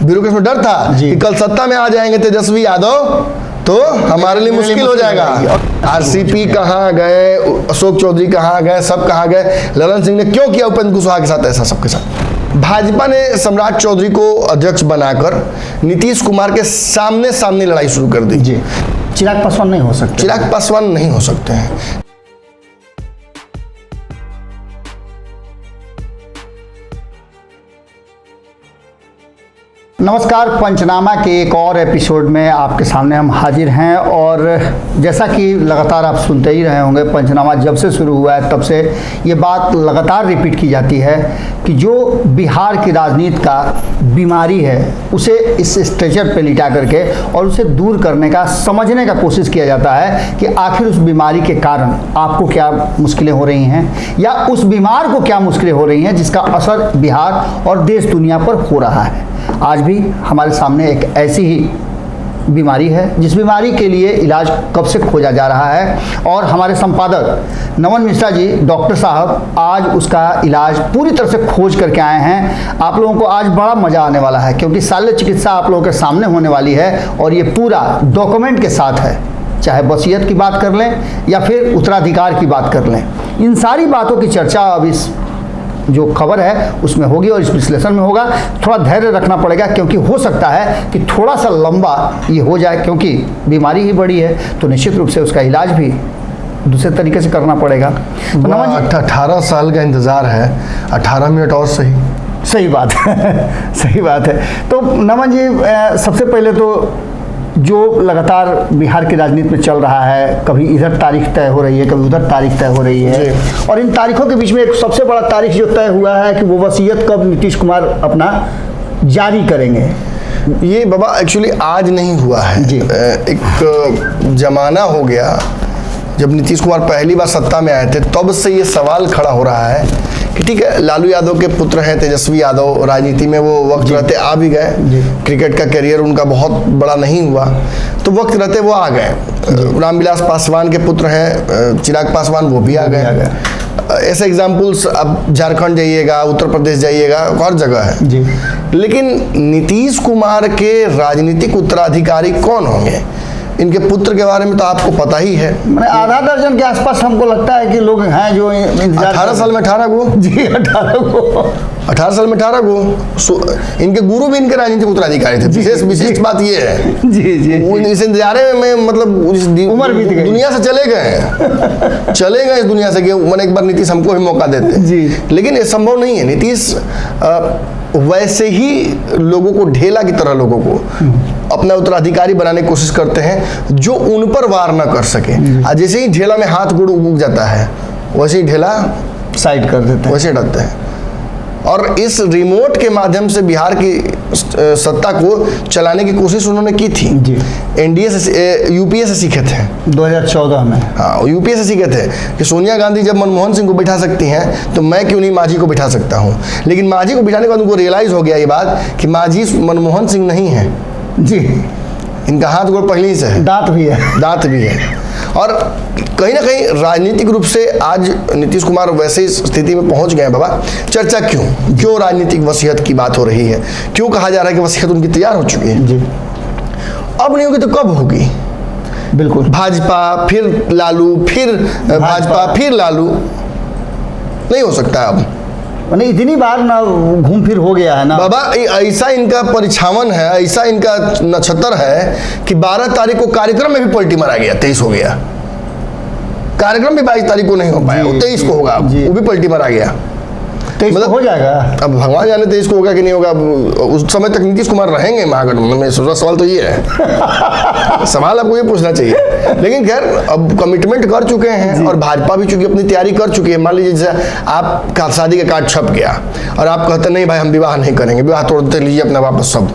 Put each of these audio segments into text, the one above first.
Bureaucrats में डर था कि कल सत्ता में आ जाएंगे तेजस्वी यादव तो हमारे लिए मुश्किल हो जाएगा। आरसीपी कहाँ गए, अशोक चौधरी कहाँ गए, सब कहाँ गए, ललन सिंह ने क्यों किया उपेंद्र कुशवाहा के साथ ऐसा सबके साथ। भाजपा ने सम्राट चौधरी को अध्यक्ष बनाकर नीतीश कुमार के सामने लड़ाई शुरू कर दी। जी, चिराग पासवान नहीं हो सकते, चिराग पासवान नहीं हो सकते हैं। नमस्कार, पंचनामा के एक और एपिसोड में आपके सामने हम हाजिर हैं। और जैसा कि लगातार आप सुनते ही रहे होंगे, पंचनामा जब से शुरू हुआ है तब से ये बात लगातार रिपीट की जाती है कि जो बिहार की राजनीति का बीमारी है उसे इस स्ट्रेचर पे लिटा करके और उसे दूर करने का, समझने का कोशिश किया जाता है कि आखिर उस बीमारी के कारण आपको क्या मुश्किलें हो रही हैं या उस बीमार को क्या मुश्किलें हो रही हैं जिसका असर बिहार और देश दुनिया पर हो रहा है। आज भी हमारे सामने एक ऐसी ही बीमारी है जिस बीमारी के लिए इलाज कब से खोजा जा रहा है और हमारे संपादक नमन मिश्रा जी, डॉक्टर साहब, आज उसका इलाज पूरी तरह से खोज करके आए हैं। आप लोगों को आज बड़ा मज़ा आने वाला है क्योंकि शल्य चिकित्सा आप लोगों के सामने होने वाली है और ये पूरा डॉक्यूमेंट के साथ है। चाहे वसीयत की बात कर लें या फिर उत्तराधिकार की बात कर लें, इन सारी बातों की चर्चा अब इस जो खबर है उसमें होगी और इस विश्लेषण में होगा। थोड़ा धैर्य रखना पड़ेगा क्योंकि हो सकता है कि थोड़ा सा लंबा ये हो जाए क्योंकि बीमारी ही बड़ी है, तो निश्चित रूप से उसका इलाज भी दूसरे तरीके से करना पड़ेगा। 18 साल का इंतज़ार है, 18 मिनट और सही बात है सही बात है। तो नमन जी, सबसे पहले तो जो लगातार बिहार की राजनीति में चल रहा है, कभी इधर तारीख तय हो रही है, कभी उधर तारीख तय हो रही है, और इन तारीखों के बीच में एक सबसे बड़ा तारीख जो तय हुआ है कि वो वसीयत कब नीतीश कुमार अपना जारी करेंगे। ये बाबा एक्चुअली आज नहीं हुआ है जी। एक जमाना हो गया जब नीतीश कुमार पहली बार सत्ता में आए थे, तब से ये सवाल खड़ा हो रहा है कि ठीक है, लालू यादव के पुत्र हैं तेजस्वी यादव, राजनीति में वो वक्त रहते आ भी गए, क्रिकेट का करियर उनका बहुत बड़ा नहीं हुआ तो वक्त रहते वो आ गए। रामविलास पासवान के पुत्र हैं चिराग पासवान, वो भी आ गए। ऐसे एग्जाम्पल्स अब झारखंड जाइएगा, उत्तर प्रदेश जाइएगा, हर जगह है जी। लेकिन नीतीश कुमार के राजनीतिक उत्तराधिकारी कौन होंगे, इनके पुत्र के बारे में तो आपको पता ही है। मैंने आधा दर्जन के आसपास हमको लगता है कि लोग हैं जो 18 साल में 18 गो जी, 18 साल में 18 गो। इनके गुरु भी इनके राजनीतिक उत्तराधिकारी थे। विशेष बात ये है जी जी, इस इंतजारे में मतलब उम्र बीत गई, दुनिया से चले गए इस दुनिया से कि मैंने एक बार नीतीश हमको भी मौका देते जी। लेकिन ये संभव नहीं है। नीतीश वैसे ही लोगों को, ढेला की तरह लोगों को अपना उत्तराधिकारी बनाने की कोशिश करते हैं जो उन पर वार ना कर सके। जैसे ही ढेला में हाथ गोड़ उग जाता है वैसे ही ढेला साइड कर देते हैं, वैसे डरते हैं। और इस रिमोट के माध्यम से बिहार की सत्ता को चलाने की कोशिश उन्होंने की थी जी। एनडीए से, यूपीए से सीखे थे 2014 में। हाँ, यूपीए से सीखे थे कि सोनिया गांधी जब मनमोहन सिंह को बिठा सकती हैं तो मैं क्यों नहीं मांझी को बिठा सकता हूँ। लेकिन मांझी को बिठाने के बाद उनको रियलाइज हो गया ये बात कि मांझी मनमोहन सिंह नहीं है जी, इनका हाथ गोड़ पहले ही से है, दांत भी है। और कहीं ना कहीं राजनीतिक रूप से आज नीतीश कुमार वैसे स्थिति में पहुंच गए। बाबा, चर्चा क्यों राजनीतिक वसीयत की बात हो रही है, क्यों कहा जा रहा है कि वसीयत उनकी तैयार हो चुकी है जी। अब नहीं होगी तो कब होगी? बिल्कुल, भाजपा फिर लालू, फिर भाजपा फिर लालू, नहीं हो सकता अब। नहीं, इतनी बार ना घूम फिर हो गया है ना बाबा। ऐसा इनका परिछावन है, ऐसा इनका नक्षत्र है कि 12 तारीख को कार्यक्रम में भी पलटी मारा गया, 23 हो गया। कार्यक्रम भी 22 तारीख को नहीं हो पाया, वो 23 को होगा, वो भी पलटी मारा गया। 23 मतलब हो जाएगा। अब भगवान जाने 23 को होगा कि नहीं होगा। उस समय तक नीतीश कुमार रहेंगे महागठबंधन में? सवाल तो ये है सवाल आपको ये पूछना चाहिए। लेकिन खैर, अब कमिटमेंट कर चुके हैं और भाजपा भी चूंकि अपनी तैयारी कर चुकी है। मान लीजिए जैसे आपका शादी का कार्ड छप गया और आप कहते नहीं भाई हम विवाह नहीं करेंगे, विवाह तोड़ते लीजिए अपना वापस, सब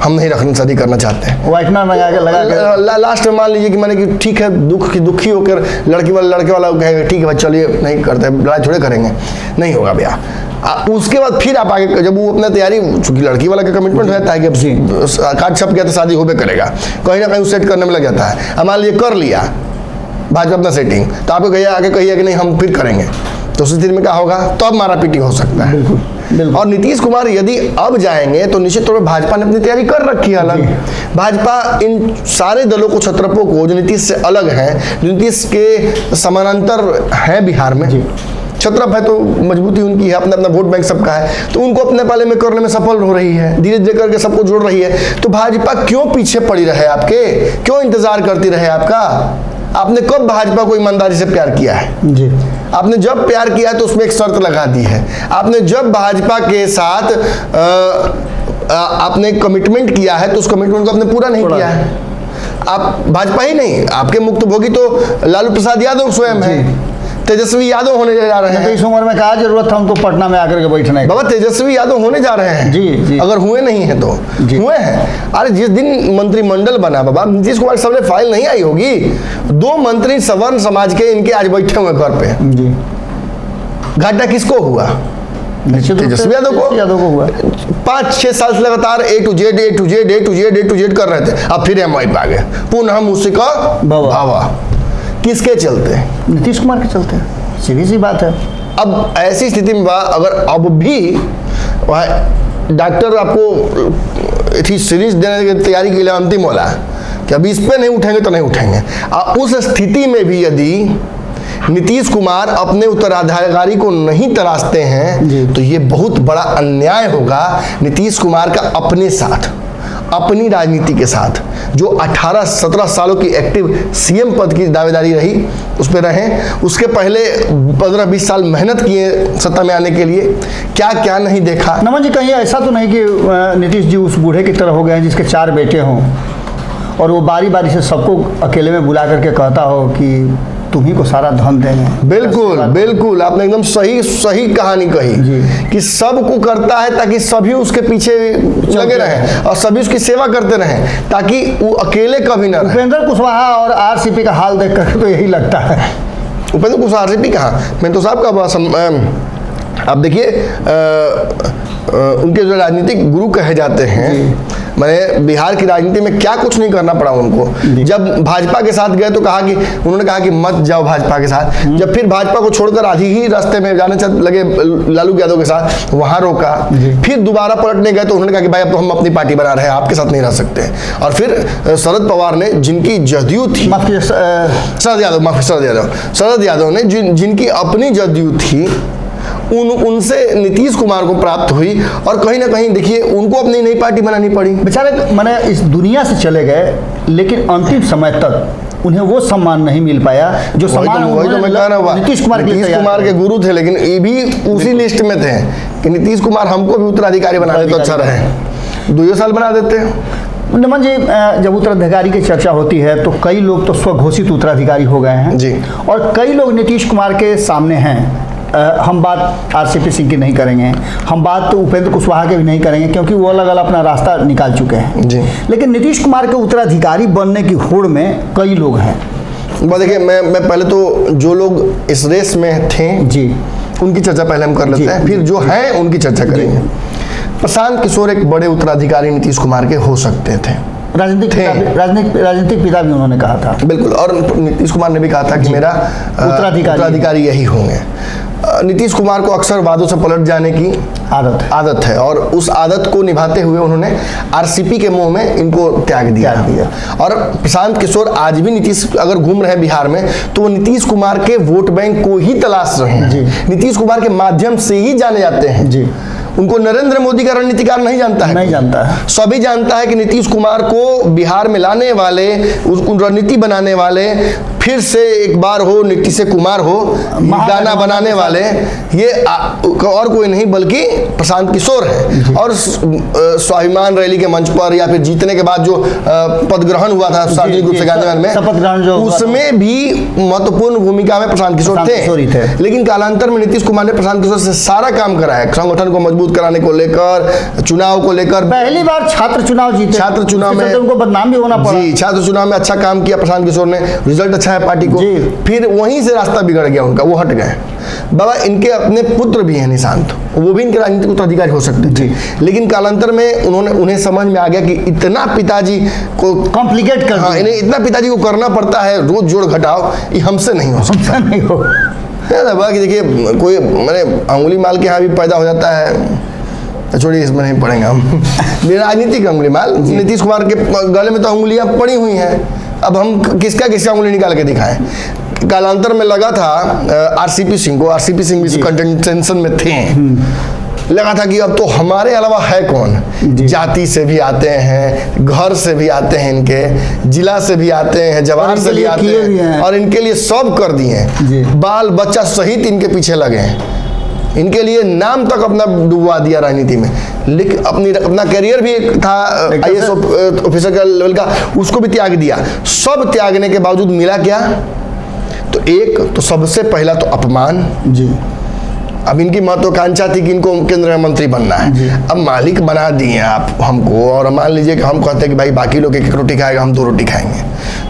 हम नहीं रखने शादी करना चाहते हैं, वाइटनर लगा के लास्ट में मान लीजिए कि मैंने कि ठीक है, दुखी होकर लड़के वाला कहेगा ठीक है भाई चलिए नहीं करते, लड़ाई थोड़े करेंगे, नहीं होगा ब्याह। उसके बाद फिर आप आगे जब वो अपना तैयारी, चूंकि लड़की वाला का कमिटमेंट रहता है कि अब कार्ड छप गया तो शादी होबे करेगा, कहीं ना कहीं सेट करने में लग जाता है। अब मान लीजिए कर लिया भाजपा अपना सेटिंग, तो आपको कहिए आगे कहिए कि नहीं हम फिर करेंगे, तो उस स्थिति में क्या होगा? तो अब मारा पीटी हो सकता है। बिल्कुल। और नीतीश कुमार यदि अब जाएंगे तो निश्चित तौर पर भाजपा ने अपनी तैयारी कर रखी है अलग। भाजपा इन सारे दलों को, छत्रपों को, जो नीतीश से अलग हैं, जो नीतीश के समानांतर हैं बिहार में, छत्रप है तो मजबूती उनकी है, अपना अपना वोट बैंक सबका है, तो उनको अपने पाले में करने में सफल हो रही है, धीरे धीरे करके सबको जोड़ रही है। तो भाजपा क्यों पीछे पड़ी रहे आपके, क्यों इंतजार करती रहे आपका? आपने कब भाजपा को ईमानदारी से प्यार किया है? जी, आपने जब प्यार किया है तो उसमें एक शर्त लगा दी है। आपने जब भाजपा के साथ आपने कमिटमेंट किया है तो उस कमिटमेंट को आपने पूरा नहीं किया है। आप भाजपा ही नहीं, आपके मुख्यभोगी तो लालू प्रसाद यादव स्वयं है, तेजस्वी यादव होने जा रहे हैं। तो इस उम्र में कहा जरूरत था उनको पटना में आकर के बैठने की? बाबा तेजस्वी यादव होने जा रहे हैं। जी। अगर हुए नहीं है तो हुए हैं। अरे जिस दिन मंत्रिमंडल बना बाबा, नीतीश कुमार के सामने फाइल नहीं आई होगी। 2 मंत्री सवर्ण समाज के इनके आज बैठे हुए घर पे। जी, घाटा किसको हुआ? तेजस्वी यादव को हुआ। 5-6 साल से लगातार A to Z कर रहे थे। अब फिर MI पे आ गए, पुनः हम उसी का भावा। किसके चलते? नीतीश कुमार के चलते, सीधी सी बात है। अब ऐसी स्थिति में अगर अब भी डॉक्टर आपको थी सीरीज देने की तैयारी के लिए अंतिम वाला कि अभी इस पे नहीं उठेंगे तो नहीं उठेंगे, उस स्थिति में भी यदि नीतीश कुमार अपने उत्तराधिकारी को नहीं तलाशते हैं तो ये बहुत बड़ा अन्याय होगा नीतीश कुमार का अपने साथ, अपनी राजनीति के साथ। जो 18-17 सालों की एक्टिव CM पद की दावेदारी रही, उस पर रहे, उसके पहले 15-20 साल मेहनत किए सत्ता में आने के लिए, क्या क्या नहीं देखा। नमन जी, कहीं ऐसा तो नहीं कि नीतीश जी उस बूढ़े की तरह हो गए हैं जिसके 4 बेटे हों और वो बारी बारी से सबको अकेले में बुला करके कहता हो कि तुम्ही को सारा धन देंगे? बिल्कुल बिल्कुल, आपने एकदम सही कहानी कही कि सबको करता है ताकि सभी उसके पीछे लगे रहें और सभी उसकी सेवा करते रहें ताकि वो अकेले कभी ना रहे। उपेंद्र कुशवाहा और RCP का हाल देख कर तो यही लगता है। उपेंद्र कुशवाहा RCP कहाँ, मैं तो साहब का आप देखिए उनके जो राजनीतिक गुरु कहे जाते हैं, मैंने बिहार की राजनीति में क्या कुछ नहीं करना पड़ा उनको। जब भाजपा के साथ गए तो उन्होंने कहा कि मत जाओ भाजपा के साथ। जब फिर भाजपा को छोड़कर आधी ही रास्ते में जाने लगे लालू यादव के साथ, वहां रोका। फिर दोबारा पलटने गए तो उन्होंने कहा कि भाई अब तो हम अपनी पार्टी बना रहे हैं, आपके साथ नहीं रह सकते। और फिर शरद पवार ने, जिनकी जदयू थी, शरद यादव ने जिनकी अपनी जदयू थी, उनसे नीतीश कुमार को प्राप्त हुई और कहीं ना कहीं देखिए उनको अपनी नई पार्टी बनानी पड़ी। बेचारे मैंने इस दुनिया से चले गए, लेकिन अंतिम समय तक उन्हें वो सम्मान नहीं मिल पाया जो सम्मान नीतीश कुमार के गुरु थे। लेकिन ये भी उसी लिस्ट में थे कि नीतीश कुमार हमको भी उत्तराधिकारी बना दे तो अच्छा रहे, 2 साल बना देते। नमन जी, जब उत्तराधिकारी की चर्चा होती है तो कई लोग तो स्वघोषित उत्तराधिकारी हो गए हैं जी, और कई लोग नीतीश कुमार के सामने हैं। हम बात RCP सिंह की नहीं करेंगे, हम बात तो उपेंद्र कुशवाहा के भी नहीं करेंगे क्योंकि वो अलग अलग अपना रास्ता निकाल चुके हैं जी। लेकिन नीतीश कुमार के उत्तराधिकारी बनने की होड़ में कई लोग हैं। देखिए मैं पहले तो जो लोग इस रेस में थे जी उनकी चर्चा पहले हम कर लेते हैं, फिर जो हैं उनकी चर्चा करेंगे। प्रशांत किशोर एक बड़े उत्तराधिकारी नीतीश कुमार के हो सकते थे, राजनीतिक पिता भी उन्होंने कहा था। बिल्कुल, और नीतीश कुमार ने भी कहा था कि मेरा उत्तराधिकारी यही होंगे। नीतीश कुमार को अक्सर वादों से पलट जाने की आदत है और उस आदत को निभाते हुए उन्होंने RCP के मुंह में इनको त्याग दिया। और प्रशांत किशोर आज भी नीतीश अगर घूम रहे हैं बिहार में तो वो नीतीश कुमार के वोट बैंक को ही तलाश रहे हैं, नीतीश कुमार के माध्यम से ही जाने जाते हैं जी। उनको नरेंद्र मोदी का रणनीतिकार नहीं जानता है, नहीं जानता है। सभी जानता है कि नीतीश कुमार को बिहार में लाने वाले, उन रणनीति बनाने वाले, फिर से एक बार हो नीतीश कुमार हो, गाना बनाने वाले, ये और कोई नहीं बल्कि प्रशांत किशोर है। और स्वाभिमान रैली के मंच पर या फिर जीतने के बाद जो पद ग्रहण हुआ था सार्वजनिक रूप से गांधीनगर में, शपथ ग्रहण जो उसमें भी महत्वपूर्ण भूमिका में प्रशांत किशोर थे। लेकिन कालांतर में नीतीश कुमार ने प्रशांत किशोर से सारा काम कराया, संगठन को मजबूत कराने को लेकर, चुनाव को लेकर। पहली बार छात्र चुनाव जीते, छात्र चुनाव में उनको बदनाम भी होना पड़ा जी, छात्र चुनाव में अच्छा काम किया प्रशांत किशोर ने, रिजल्ट अच्छा है पार्टी को। फिर वहीं से रास्ता बिगड़ गया उनका, वो हट गए। बाबा इनके अपने पुत्र भी हैं निशांत, वो भी इनके राजनीतिक उत्तराधिकारी हो सकते थे, लेकिन कालांतर में उन्हें समझ में आ गया कि इतना पिताजी को कॉम्प्लिकेट कर, इन्हें इतना पिताजी को करना पड़ता है, रोज जोड़ घटाओ, ये हमसे नहीं हो सकता। नहीं हो। बाकी देखिए, कोई मैंने अंगुली माल के यहाँ भी पैदा हो जाता है, छोड़िए इसमें नहीं पढ़ेंगे हम। राजनीतिक अंगुली माल, नीतीश कुमार के गले में तो अंगुलियां पड़ी हुई हैं, अब हम किसका अंगुली निकाल के दिखाएं। कालांतर में लगा था आरसीपी सिंह को, आरसीपी सिंह भी कंटेंशन में थे, लगा था कि अब तो हमारे अलावा है कौन। जाति से भी आते हैं, घर से भी आते हैं, इनके जिला से भी आते हैं, जवान से भी आते हैं, और इनके लिए सब कर दिए हैं, बाल बच्चा सहित इनके पीछे लगे हैं, इनके लिए नाम तक अपना डुबवा दिया राजनीति में। लेकिन अपना करियर भी था आईएएस ऑफिसर का लेवल का, उसको भी त्याग दिया। सब त्यागने के बावजूद मिला क्या? तो एक तो सबसे पहला तो अपमान जी। अब इनकी महत्वाकांक्षा थी कि इनको केंद्र में मंत्री बनना है, अब मालिक बना दिए आप हमको, और मान लीजिए कि हम कहते हैं कि भाई बाकी लोग एक रोटी खाएगा, हम 2 रोटी खाएंगे।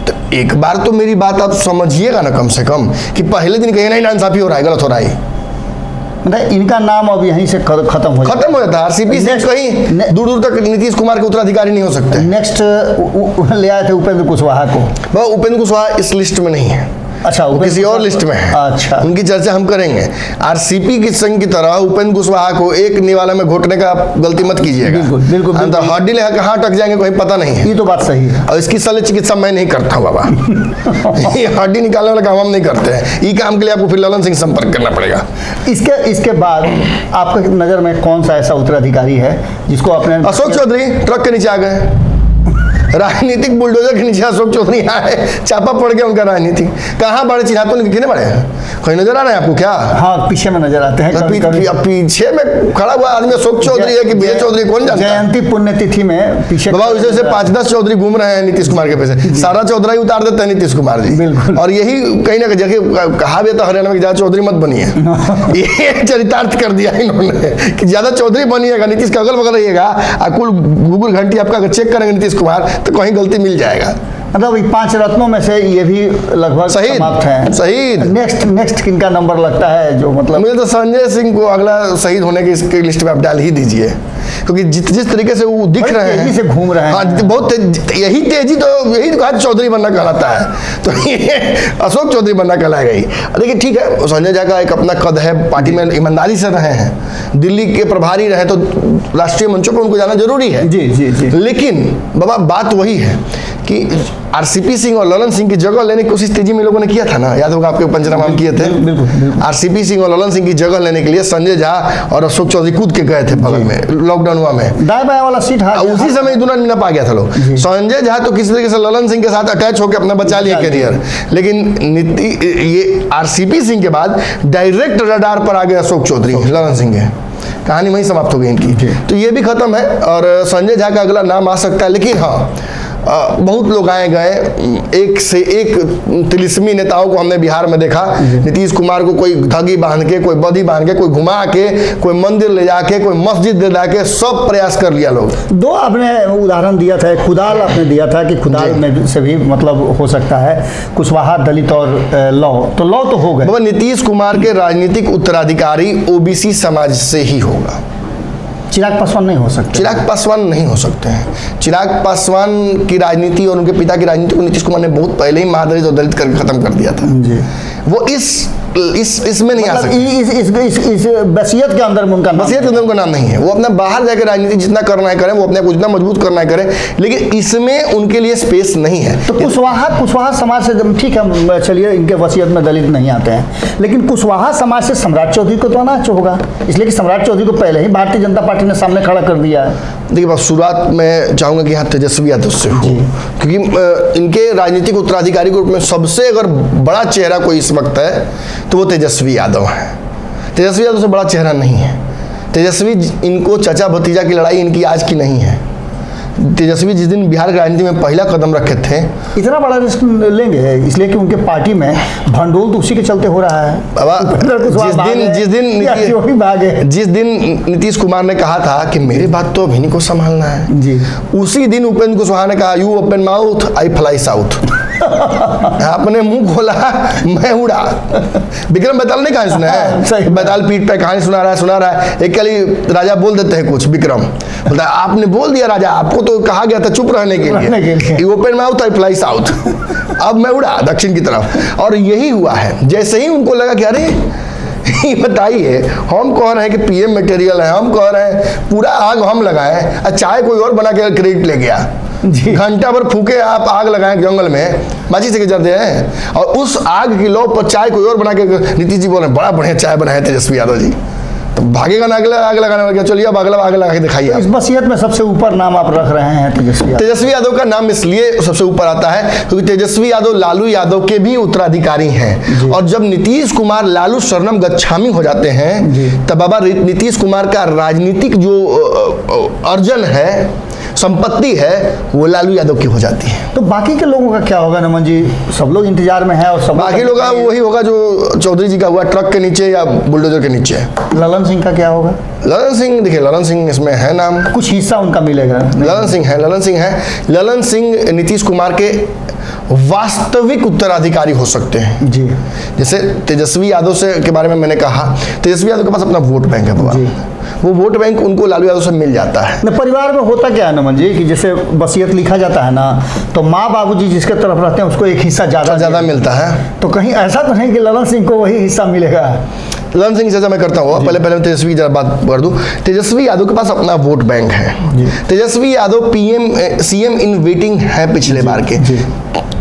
तो एक बार तो मेरी बात आप समझिएगा ना, कम से कम कि पहले दिन कहीं ना नाइंसाफी हो रहा है, गलत हो रहा है, मतलब इनका नाम अब यहीं से खत्म हो जाता है। आरसीपी से कहीं दूर दूर तक नीतीश कुमार के उत्तराधिकारी नहीं हो सकते। नेक्स्ट ले आए थे उपेंद्र कुशवाहा को, वह उपेंद्र कुशवाहा इस लिस्ट में नहीं है। अच्छा, वो किसी और लिस्ट में है। अच्छा, उनकी चर्चा हम करेंगे। आरसीपी की संघ की तरह उपेंद्र कुशवाहा को एक निवाला में घोटने का गलती मत कीजिएगा। बिल्कुल बिल्कुल, हड्डी ले कहाँ अटक जाएंगे कोई पता नहीं है। ये तो बात सही है, और इसकी शल्य चिकित्सा मैं नहीं करता हूँ बाबा। ये हड्डी निकालने वाला काम हम नहीं करते हैं। ये काम के लिए आपको फिर ललन सिंह संपर्क करना पड़ेगा। इसके बाद आपके नजर में कौन सा ऐसा उत्तराधिकारी है जिसको अपने? अशोक चौधरी ट्रक के नीचे आ गए, राजनीतिक बुलडोजर के नीचे अशोक चौधरी आए, चापा पड़ गया उनका राजनीति। कहाँ बड़े चिन्हातों कितने बड़े हैं, कहीं नजर आ रहे हैं आपको क्या? हाँ, पीछे में नजर आते हैं। पीछे में खड़ा हुआ आदमी अशोक चौधरी है कि विजय चौधरी, कौन जानता है? जयंती पुण्यतिथि में पीछे बाबा वैसे से 5-10 चौधरी घूम रहे हैं नीतीश कुमार के पीछे, सारा चौधरी उतार देते हैं नीतीश कुमार जी। बिल्कुल। और यही कहीं ना कहीं जगह कहा भी था हरियाणा में, ज्यादा चौधरी मत बनिए। ये चरितार्थ कर दिया इन्होंने कि ज्यादा चौधरी बनिएगा, नीतीश का अगल बगल रहिएगा, कुल गूगल घंटी आपका अगर चेक करेंगे नीतीश कुमार तो कहीं गलती मिल जाएगा। मतलब 5 रत्नों में से ये भी लगभग समाप्त हैं। शहीद नेक्स्ट किनका नंबर लगता है जो, मतलब मुझे तो संजय सिंह को अगला शहीद होने की इसकी लिस्ट में आप डाल ही दीजिए, क्योंकि जिस तरीके से वो दिख रहे हैं, तेजी से घूम रहे हैं। हाँ, बहुत यही तेजी तो यही कहा चौधरी बनना कहलाता है, तो ये अशोक चौधरी बनना कहलाएगा ही। देखिए ठीक है, संजय झा का एक अपना कद है, पार्टी में ईमानदारी से रहे हैं, दिल्ली के प्रभारी रहे, तो राष्ट्रीय मंचों पर उनको जाना जरूरी है। जी जी जी। लेकिन बाबा बात वही है कि आरसीपी सिंह और ललन सिंह की जगह लेने की कोशिश तेजी में लोगों ने किया था ना, याद होगा आपके पंचनामा में किए थे। बिल्कुल। आरसीपी सिंह और ललन सिंह की जगह लेने के लिए संजय झा और अशोक चौधरी कूद के गए थे बगल में, लॉकडाउन हुआ में दाएं बाएं वाला सीट, उसी समय दोनों मिनप आ गया था लोग। संजय झा तो किसी तरीके से ललन सिंह के साथ अटैच होकर अपना बचा लिया करियर, लेकिन ये आरसीपी सिंह के बाद डायरेक्ट रडार पर आ गए अशोक चौधरी, ललन सिंह के, कहानी वहीं समाप्त हो गई इनकी। तो ये भी खत्म है और संजय झा का अगला नाम आ सकता है। लेकिन हाँ, बहुत लोग आए गए, एक से एक तिलिस्मी नेताओं को हमने बिहार में देखा। नीतीश कुमार को कोई धगी बांध के, कोई बधी बांध के, कोई घुमा के, कोई मंदिर ले जाके, कोई मस्जिद ले जाके, सब प्रयास कर लिया लोग। 2 आपने उदाहरण दिया था, कुदाल आपने दिया था कि कुदाल में से भी मतलब हो सकता है कुशवाहा, दलित और लौ, तो लौ तो हो गए। नीतीश कुमार के राजनीतिक उत्तराधिकारी ओबीसी समाज से ही होगा। चिराग पासवान नहीं हो सकते। चिराग पासवान नहीं हो सकते हैं। चिराग पासवान की राजनीति और उनके पिता की राजनीति को नीतीश कुमार ने बहुत पहले ही महादलित और दलित करके खत्म कर दिया था जी। वो इसमें नहीं आ सकते। इस वसीयत के अंदर उनका वसीयत के अंदर उनका नाम नहीं है। वो अपना बाहर जाकर राजनीति जितना करना है करें, वो अपने को जितना मजबूत करना है करें, लेकिन इसमें उनके लिए स्पेस नहीं है। तो कुशवाहा समाज से ठीक है, चलिए इनके वसीयत में दलित नहीं आते हैं, लेकिन कुशवाहा समाज से सम्राट चौधरी को तो आना होगा, इसलिए कि सम्राट चौधरी को पहले ही भारतीय जनता पार्टी ने सामने खड़ा कर दिया है। देखिए बस शुरुआत में चाहूँगा कि यहाँ तेजस्वी यादव से हो, क्योंकि इनके राजनीतिक उत्तराधिकारी के रूप में सबसे अगर बड़ा चेहरा कोई इस वक्त है तो वो तेजस्वी यादव है। तेजस्वी यादव से बड़ा चेहरा नहीं है। तेजस्वी, इनको चचा भतीजा की लड़ाई इनकी आज की नहीं है। तेजस्वी जिस दिन बिहार की राजनीति में पहला कदम रखे थे, इतना बड़ा रिस्क लेंगे इसलिए कि उनके पार्टी में भंडोल तो उसी के चलते हो रहा है। जिस दिन नीतीश कुमार ने कहा था कि मेरे बात तो अभी को संभालना है जी, उसी दिन उपेंद्र कुशवाहा ने कहा you open mouth I fly south. आपने मुंह खोला मैं उड़ा। विक्रम बेताल ने कहानी सुना है, बेताल पीठ पे कहानी सुना रहा है। एक कली राजा बोल देते हैं कुछ, विक्रम बोलता है आपने बोल दिया राजा, आपको तो कहा गया था चुप रहने के लिए, open mouth I fly south. अब मैं उड़ा दक्षिण की तरफ। और यही हुआ है, जैसे ही उनको लगा कि अरे ये बताइए, हम कह रहे हैं कि पीएम मटेरियल है, हम कह रहे हैं पूरा आग हम लगाएं, चाय कोई और बना के क्रेडिट ले गया, घंटा भर फूके आप आग लगाएं जंगल में, माची से जलते हैं, और उस आग की लौ पर चाय कोई और बना के, नीतीश जी बोल रहे बड़ा बढ़िया चाय बनाए तेजस्वी यादव जी, तो भागेगा ना अगला आग लगाने वाला, चलिए अब अगला आग लगा के दिखाइए। इस वसीयत में सबसे ऊपर नाम आप रख रहे हैं तेजस्वी यादव। तेजस्वी यादव का नाम इसलिए सबसे ऊपर आता है क्योंकि तेजस्वी यादव लालू यादव के भी उत्तराधिकारी हैं, और जब नीतीश कुमार लालू शरणम गच्छामी हो जाते हैं तब बाबा नीतीश कुमार का राजनीतिक जो अर्जन है, संपत्ति है, वो लालू यादव की हो जाती है। तो बाकी के लोगों का क्या होगा नमन जी? सब लोग इंतजार में है, और सब बाकी लोग का वही होगा जो चौधरी जी का हुआ, ट्रक के नीचे या बुलडोजर के नीचे। ललन सिंह का क्या होगा? ललन सिंह, देखिए ललन सिंह इसमें है नाम, कुछ हिस्सा उनका मिलेगा। ललन सिंह है, ललन सिंह है। ललन सिंह नीतीश कुमार के वास्तविक उत्तराधिकारी हो सकते हैं जी। जैसे तेजस्वी यादव से के बारे में मैंने कहा, तेजस्वी यादव के पास अपना वोट बैंक है बाबा, वो वोट बैंक उनको लालू यादव से मिल जाता है। न परिवार में होता क्या है नमन जी कि जैसे वसीयत लिखा जाता है ना, तो माँ बाबूजी जिसके तरफ रहते हैं उसको एक हिस्सा ज़्यादा मिलता है। तो कहीं ऐसा तो नहीं कि ललन सिंह को वही हिस्सा मिलेगा? ललन सिंह जैसा मैं करता हूँ, पहले मैं तेजस्वी जरा बात कर दूं। तेजस्वी यादव के पास अपना वोट बैंक है। Tejashwi Yadav CM in waiting है पिछले बार के,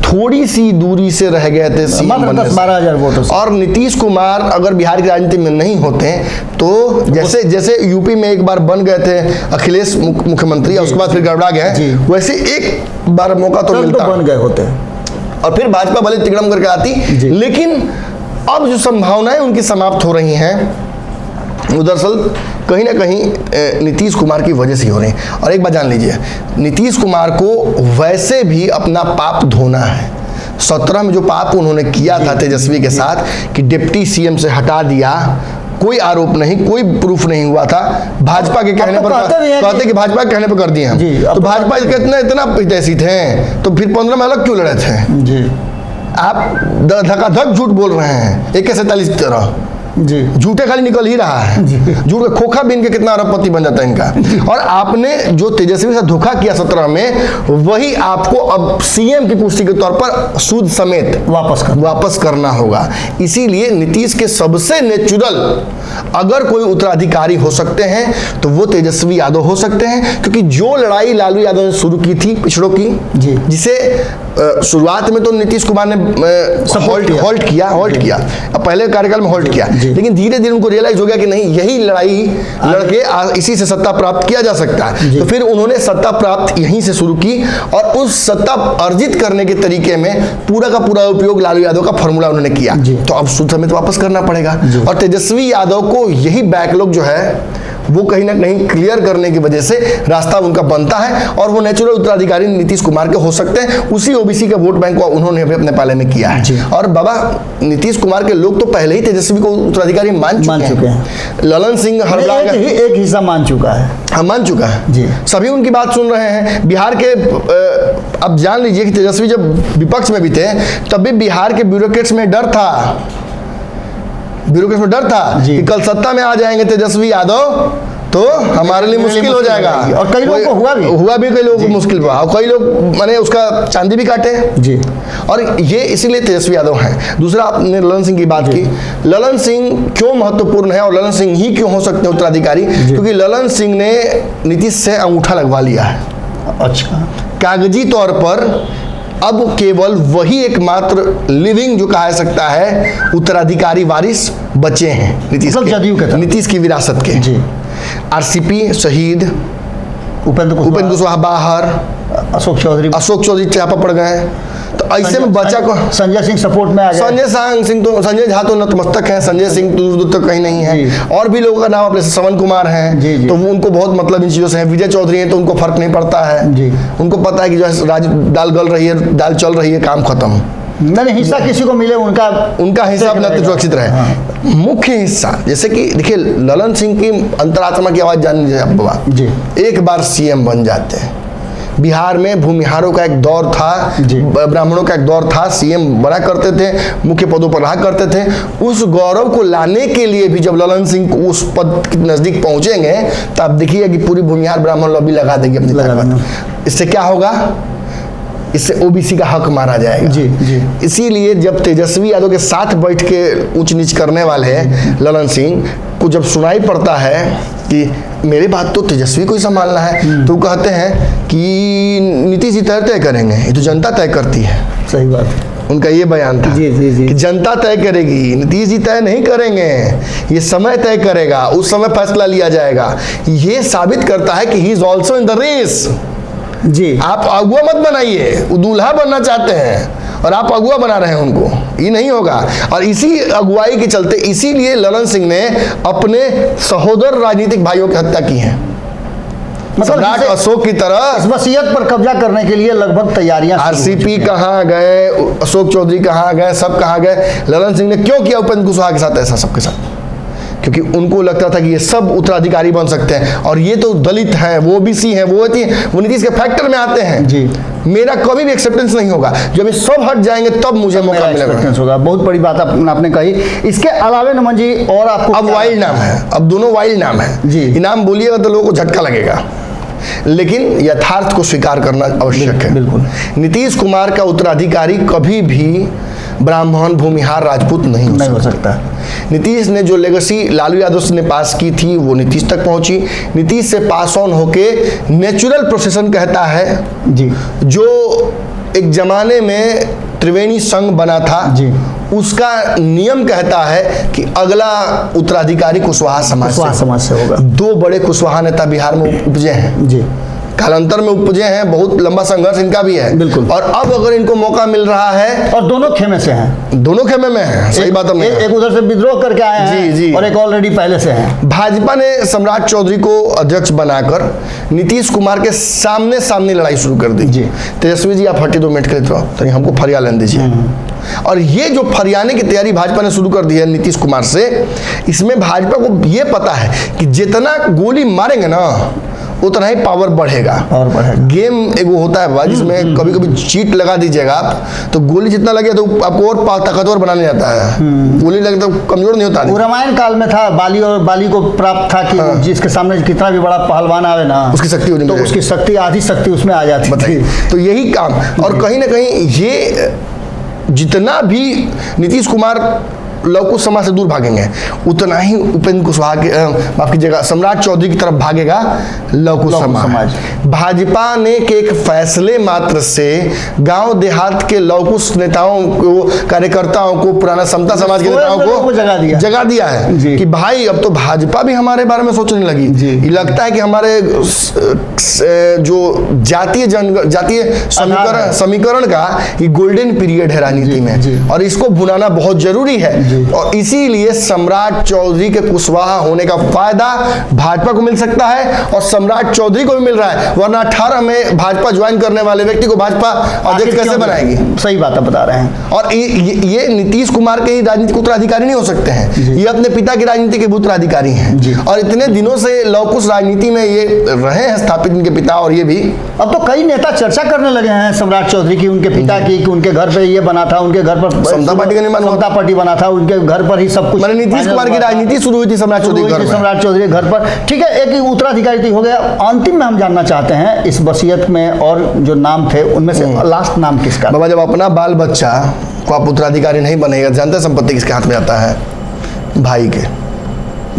थोड़ी सी दूरी से रह गए थे सीएम बनने से। 10-12 हज़ार वोटों से। और नीतीश कुमार अगर बिहार की राजनीति में नहीं होते तो जैसे यूपी में एक बार बन गए थे अखिलेश मुख्यमंत्री, और उसके बाद फिर गड़बड़ा गए, वैसे एक बार मौका तो मिलता, बन गए होते, और फिर भाजपा भले तिगड़म करके आती, लेकिन अब जो संभावनाएं उनकी समाप्त हो रही हैं वो दरअसल कहीं ना कहीं नीतीश कुमार की वजह से हो रही है। और एक बात जान लीजिए, नीतीश कुमार को वैसे भी अपना पाप धोना है। 17 में जो पाप उन्होंने किया था तेजस्वी के साथ कि डिप्टी सीएम से हटा दिया, कोई आरोप नहीं, कोई प्रूफ नहीं हुआ था, भाजपा के कहने पर कहते कि भाजपा के कहने पर कर दिए हम, तो भाजपा इतना हितैषी थे, तो फिर 15 में अलग क्यों लड़े थे जी? आप धकाधक झूठ बोल रहे हैं, AK-47 की तरह जी, झूठे खाली निकल ही रहा है, झूठ का खोखा बीन के कितना अरबपति बन जाता है इनका। और आपने जो तेजस्वी से धोखा किया 17 में, वही आपको अब सीएम की कुर्सी के तौर पर सूद समेत वापस करना होगा। इसीलिए नीतीश के सबसे नेचुरल अगर कोई उत्तराधिकारी हो सकते हैं तो वो तेजस्वी यादव हो सकते हैं, क्योंकि जो लड़ाई लालू यादव ने शुरू की थी पिछड़ों की, जिसे शुरुआत में तो नीतीश कुमार ने होल्ड किया, पहले कार्यकाल में होल्ड किया, लेकिन धीरे धीरे उनको रियलाइज हो गया कि नहीं, यही लड़ाई लड़के इसी से सत्ता प्राप्त किया जा सकता है, तो फिर उन्होंने सत्ता प्राप्त यहीं से शुरू की, और उस सत्ता अर्जित करने के तरीके में पूरा का पूरा उपयोग लालू यादव का फॉर्मूला उन्होंने किया। तो अब सूद समेत वापस करना पड़ेगा, और तेजस्वी यादव को यही बैकलॉग जो है वो कहीं ना कहीं क्लियर करने की वजह से रास्ता उनका बनता है, और वो नेचुरल उत्तराधिकारी नीतीश कुमार के हो सकते हैं। उसी ओबीसी के वोट बैंक को उन्होंने भी अपने पाले में किया है, और बाबा नीतीश कुमार के लोग तो पहले ही तेजस्वी को उत्तराधिकारी मान चुके हैं। ललन सिंह एक हिस्सा मान चुका है, हाँ मान चुका है जी, सभी उनकी बात सुन रहे हैं। बिहार के अब जान लीजिए कि तेजस्वी जब विपक्ष में भी थे तब भी बिहार के ब्यूरोक्रेट्स में डर था, कि कल सत्ता में आ जाएंगे तेजस्वी यादव तो हमारे लिए मुश्किल हो जाएगा, और कई लोगों को हुआ भी कई लोगों को मुश्किल हुआ, और कई लोग मैंने उसका चांदी भी काटे जी। और ये इसीलिए तेजस्वी यादव हैं। दूसरा, आपने ललन सिंह की बात की, ललन सिंह क्यों महत्वपूर्ण है और ललन सिंह ही क्यों हो सकते हैं उत्तराधिकारी, क्योंकि ललन सिंह ने नीतीश से अंगूठा लगवा लिया है। अच्छा, कागजी तौर पर अब केवल वही एकमात्र लिविंग जो कहा सकता है उत्तराधिकारी वारिस बचे हैं नीतीश की विरासत के जी। आरसीपी शहीद उपेंद्र कुशवाहा बाहर, अशोक चौधरी चापा पड़ गए, तो ऐसे में बच्चा को संजय सिंह सपोर्ट में आ गए। संजय झा तो नतमस्तक है, संजय सिंह दूर तक कहीं नहीं है, और भी लोगों का नाम अपने श्रवण कुमार हैं, तो उनको बहुत मतलब इन चीज़ों से है। विजय चौधरी हैं तो उनको फर्क नहीं पड़ता है जी, उनको पता है कि जो दाल गल रही है, दाल चल रही है, काम खत्म, नहीं हिस्सा किसी को मिले, उनका हिस्सा अपना सुरक्षित रहे। हाँ। मुख्य हिस्सा जैसे कि देखिए ललन सिंह की अंतरात्मा की आवाज जान लीजिए बाबा जी, एक बार सीएम बन जाते हैं। बिहार में भूमिहारों का एक दौर था, ब्राह्मणों का एक दौर था, सीएम बना करते थे, मुख्य पदों पर रहा करते थे। उस गौरव को लाने के लिए भी जब ललन सिंह उस पद के नजदीक पहुंचेंगे तो आप देखिए कि पूरी भूमिहार ब्राह्मण लॉबी लगा देगी अपनी ताकत। इससे क्या होगा, इससे ओबीसी का हक मारा जाएगा। जी जी। इसीलिए जब तेजस्वी यादव के साथ बैठ के ऊंच नीच करने वाले ललन सिंह को जब सुनाई पड़ता है कि मेरी बात तो तेजस्वी को ही संभालना है, तो कहते हैं कि नीतीश जी तय करेंगे, ये तो जनता तय करती है। सही बात है। उनका ये बयान था जी जी जी। कि जनता तय करेगी, नीतीश जी तय नहीं करेंगे, ये समय तय करेगा, उस समय फैसला लिया जाएगा। ये साबित करता है कि he is also in the race. जी। आप अगुआ मत बनाइए, वो दूल्हा बनना चाहते हैं और आप अगुआ बना रहे हैं उनको, ये नहीं होगा। और इसी अगुवाई के चलते इसीलिए ललन सिंह ने अपने सहोदर राजनीतिक भाइयों की हत्या की है। सम्राट अशोक की तरह इस वसीयत पर कब्जा करने के लिए लगभग तैयारियां आरसीपी कहाँ गए, अशोक चौधरी कहाँ गए, सब कहाँ गए, ललन सिंह ने क्यों किया उपेंद्र कुशवाहा के साथ ऐसा सबके साथ? क्योंकि उनको लगता था कि ये सब उत्तराधिकारी बन सकते हैं और ये तो दलित हैं, वो ओबीसी हैं, वो नीतीश के फैक्टर में आते हैं। जी। मेरा कभी भी एक्सेप्टेंस नहीं होगा, जब ये सब हट जाएंगे तब मुझे मौका मिलेगा। होगा। बहुत बड़ी बात आपने कही। इसके अलावा नमन जी और आपको अब वाइल्ड नाम है, अब दोनों वाइल्ड नाम है जी। इनाम बोलिएगा तो लोगों को झटका लगेगा, लेकिन यथार्थ को स्वीकार करना आवश्यक है। बिल्कुल। नीतीश कुमार का उत्तराधिकारी कभी भी ब्राह्मण, भूमिहार, राजपूत नहीं हो सकता। नीतीश ने जो लेगेसी लालू यादव ने पास की थी वो नीतीश तक पहुंची। नीतीश से पास ऑन होके नेचुरल प्रोसेशन कहता है जी, जो एक जमाने में त्रिवेणी संघ बना था जी, उसका नियम कहता है कि अगला उत्तराधिकारी कुशवाहा समाज से होगा। दो बड़े कुशवाहा नेता बिहार में उपजे हैं जी, कालांतर में उपजे हैं, बहुत लंबा संघर्ष इनका भी है। बिल्कुल। और अब अगर इनको मौका मिल रहा है, और दोनों खेमे से हैं, दोनों खेमे में हैं, सही बात है। एक उधर से विद्रोह करके आए हैं जी जी, और एक ऑलरेडी पहले से हैं। भाजपा ने सम्राट चौधरी को अध्यक्ष बनाकर नीतीश कुमार के सामने लड़ाई शुरू कर दी जी। तेजस्वी जी आप हटे 2 मिनट के लिए तो हमको फरिया लेने दीजिए। और ये जो फरियाने की तैयारी भाजपा ने शुरू कर दी है नीतीश कुमार से, इसमें भाजपा को ये पता है कि जितना गोली मारेंगे ना उतना ही पावर बढ़ेगा। और गेम एक वो होता है जिसमें कभी कभी चीट लगा दीजिएगा आप, तो गोली जितना लगे तो आपको और ताकतवर बनाने जाता है, गोली लगे तो कमजोर नहीं होता। वो रामायण काल में था, बाली को प्राप्त था कि जिसके सामने कितना भी बड़ा पहलवान आवे ना, उसकी शक्ति तो उसकी शक्ति, आधी शक्ति उसमें आ जाती थी। तो यही काम, और कहीं ना कहीं ये जितना भी नीतीश कुमार लवकुश समाज से दूर भागेंगे उतना ही उपेंद्र कुशवाहा के माफ कीजिएगा सम्राट चौधरी की तरफ भागेगा लवकुश समाज। भाजपा ने के एक फैसले मात्र से गांव देहात के लवकुश नेताओं को, कार्यकर्ताओं को, पुराना समता समाज के नेताओं को जगा दिया है कि भाई अब तो भाजपा भी हमारे बारे में सोचने लगी। ये लगता है कि हमारे जो जातीय समीकरण का ये गोल्डन पीरियड है राजनीति में, और इसको भुनाना बहुत जरूरी है। और इसीलिए सम्राट चौधरी के कुशवाहा होने का फायदा भाजपा को मिल सकता है और सम्राट चौधरी को भी मिल रहा है, वरना 18 में भाजपा ज्वाइन करने वाले व्यक्ति को भाजपा अध्यक्ष कैसे बनाएगी? सही बात बता रहे हैं। और ये नीतीश कुमार के ही राजनीतिक उत्तराधिकारी नहीं हो सकते हैं, ये अपने पिता की राजनीति के उत्तराधिकारी हैं। और इतने दिनों से लवकुश राजनीति में ये रहे हैं स्थापित, इनके पिता। और ये भी अब तो कई नेता चर्चा करने लगे हैं सम्राट चौधरी की, उनके पिता की, कि उनके घर पे ये बना था, उनके घर पर समता पार्टी का निर्माण, समता पार्टी बना था, उनके घर पर ही सब कुछ। मैंने नीतीश कुमार की राजनीति शुरू हुई थी सम्राट चौधरी घर पर। ठीक है, एक उत्तराधिकारी हो गया। अंतिम में हम जानना चाहते हैं इस वसीयत में और जो नाम थे उनमें से लास्ट नाम किसका? बाबा, जब अपना बाल बच्चा को आप उत्तराधिकारी नहीं बनेगा, जानते संपत्ति किसके हाथ में आता है? भाई के,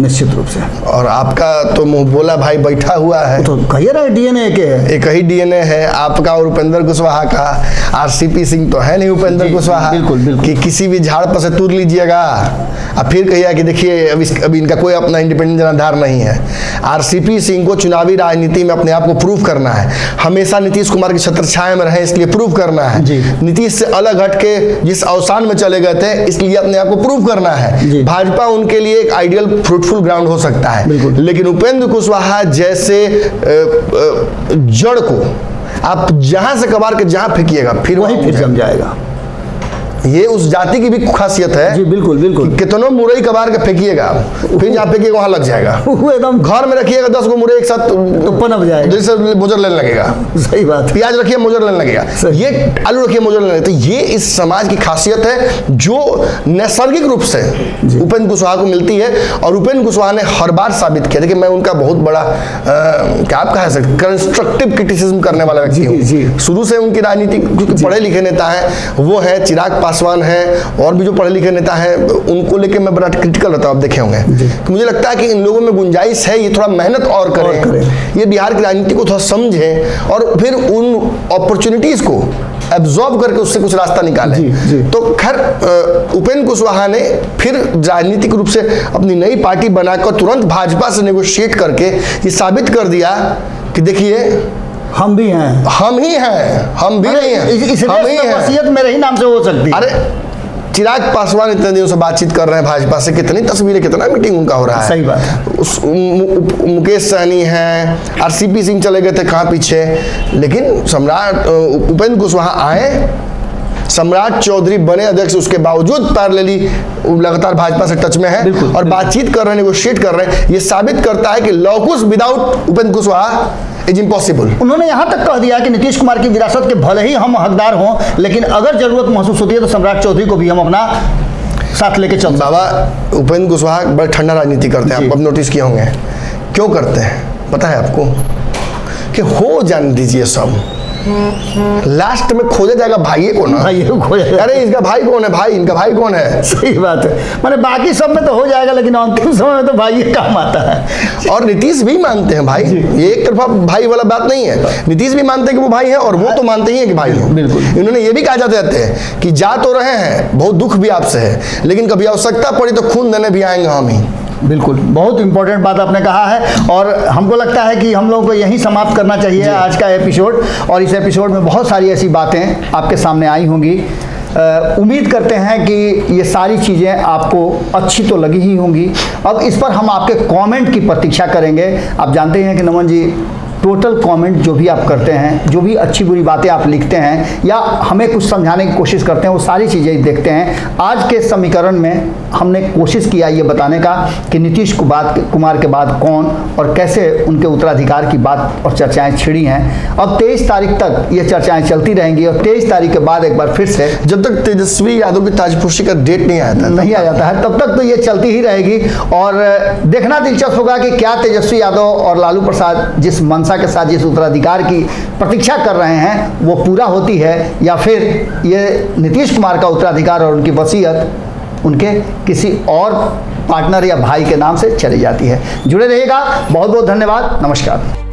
निश्चित रूप से। और आपका तो मुंह बोला भाई बैठा हुआ है, तो कहिए ना डीएनए के एक ही डीएनए है आपका और उपेंद्र कुशवाहा का। आरसीपी सिंह तो है नहीं उपेंद्र कुशवाहा, बिल्कुल बिल्कुल, कि किसी भी झाड़ पर से तूर लीजिएगा अब फिर कहिए कि देखिए अभी इनका कोई अपना इंडिपेंडेंट जनाधार नहीं है। आरसीपी सिंह को चुनावी राजनीति में अपने आप को प्रूव करना है, हमेशा नीतीश कुमार की छत्रछाया में रहे इसलिए प्रूव करना है, नीतीश से अलग हट के जिस अवसान में चले गए थे इसलिए अपने आप को प्रूव करना है। भाजपा उनके लिए एक आइडियल फ्रूटफुल ग्राउंड हो सकता है, लेकिन उपेंद्र कुशवाहा जैसे जड़ को आप जहां से कबार के जहां फेंकिएगा फिर जम जाएगा। ये उस जाति की भी खासियत है। जी बिल्कुल बिल्कुल। कितनों मुरई कबार के फेंकिएगा, फिर जहाँ फेंकिएगा वहां लग जाएगा। वो एकदम घर में रखिएगा 10 को मुरई एक साथ तो पनप जाएगा। जैसे मुजर लेने लगेगा। सही बात। प्याज रखिए मुजर लेने लगेगा, ये आलू रखिए मुजर लेने लगेगा। तो ये इस समाज की खासियत है जो नैसर्गिक रूप से उपेंद्र कुशवाहा को मिलती है। और उपेंद्र कुशवाहा ने हर बार साबित किया। देखिए मैं उनका बहुत बड़ा क्या आप कह सकते कंस्ट्रक्टिव क्रिटिसिज्म करने वाला व्यक्ति हूँ शुरू से। उनकी राजनीति, क्योंकि पढ़े लिखे नेता हैं वो है, चिराग पासवान है और भी जो पढ़े लिखे नेता हैं, उनको लेके मैं बड़ा क्रिटिकल रहता हूँ। आप देखे होंगे कि मुझे लगता है कि इन लोगों में गुंजाइश है, ये थोड़ा मेहनत और करें, ये बिहार की राजनीति को थोड़ा समझें और फिर उन अपॉर्चुनिटीज को एब्जॉर्ब करके उससे कुछ रास्ता निकालें। तो खैर उपेंद्र कुशवाहा ने फिर राजनीतिक रूप से अपनी नई पार्टी बनाकर तुरंत भाजपा से नेगोशिएट करके ये साबित कर दिया कि देखिए हम भी हैं, हम ही हैं, हम भी नहीं हैं, हम ही हैं। वसीयत मेरे ही नाम से हो सकती है। अरे चिराग पासवान इतने दिनों से बातचीत कर रहे हैं भाजपा से, कितनी तस्वीरें, कितना मीटिंग उनका हो रहा है। सही बात है। मुकेश सहनी हैं, आरसीपी सिंह चले गए थे कहाँ पीछे, लेकिन सम्राट उपेंद्र कुशवाहा आए, सम्राट चौधरी बने अध्यक्ष, उसके बावजूद पैरेलली लगातार भाजपा से टच में है और बातचीत कर रहे हैं, नेगोशिएट कर रहे हैं। ये साबित करता है कि Lavkush without Upendra Kushwaha is impossible. उन्होंने यहाँ तक कह दिया कि नीतीश कुमार की विरासत के भले ही हम हकदार हों, लेकिन अगर जरूरत महसूस होती है तो सम्राट चौधरी को भी हम अपना साथ लेके चलते हैं। बाबा उपेंद्र कुशवाहा बड़े ठंडा राजनीति करते हैं, आप अब नोटिस किए होंगे। क्यों करते हैं पता है आपको? कि हो जाने दीजिए सब, लास्ट में खोजा जाएगा भाई को ना, भाई को खोजा। अरे इसका भाई कौन है, भाई इनका भाई कौन है। सही बात है, माने बाकी सब में तो हो जाएगा लेकिन अंतिम समय में तो भाई काम आता है। और नीतीश भी मानते हैं भाई, ये एक तरफा भाई वाला बात नहीं है। नीतीश भी मानते हैं कि वो भाई है और वो तो मानते ही है कि भाई है। बिल्कुल। इन्होंने ये भी कहा जाते हैं कि जा तो रहे हैं, बहुत दुख भी आपसे है, लेकिन कभी आवश्यकता पड़ी तो खून देने भी आएंगे हम ही। बिल्कुल, बहुत इंपॉर्टेंट बात आपने कहा है और हमको लगता है कि हम लोगों को यहीं समाप्त करना चाहिए आज का एपिसोड। और इस एपिसोड में बहुत सारी ऐसी बातें आपके सामने आई होंगी। उम्मीद करते हैं कि ये सारी चीज़ें आपको अच्छी तो लगी ही होंगी। अब इस पर हम आपके कमेंट की प्रतीक्षा करेंगे। आप जानते हैं कि नमन जी टोटल कमेंट जो भी आप करते हैं, जो भी अच्छी बुरी बातें आप लिखते हैं या हमें कुछ समझाने की कोशिश करते हैं, वो सारी चीज़ें देखते हैं। आज के समीकरण में हमने कोशिश किया ये बताने का कि नीतीश कुमार के बाद कौन और कैसे उनके उत्तराधिकार की बात और चर्चाएं छिड़ी हैं। अब 23 तारीख तक ये चर्चाएं चलती रहेंगी और 23 तारीख के बाद एक बार फिर से, जब तक तेजस्वी यादव की ताजपोशी का डेट नहीं आ जाता है तब तक तो ये चलती ही रहेगी। और देखना दिलचस्प होगा कि क्या तेजस्वी यादव और लालू प्रसाद जिस मनसा के साथ जिस उत्तराधिकार की प्रतीक्षा कर रहे हैं वो पूरा होती है या फिर ये नीतीश कुमार का उत्तराधिकार और उनकी वसीयत उनके किसी और पार्टनर या भाई के नाम से चली जाती है। जुड़े रहिएगा, बहुत बहुत धन्यवाद, नमस्कार।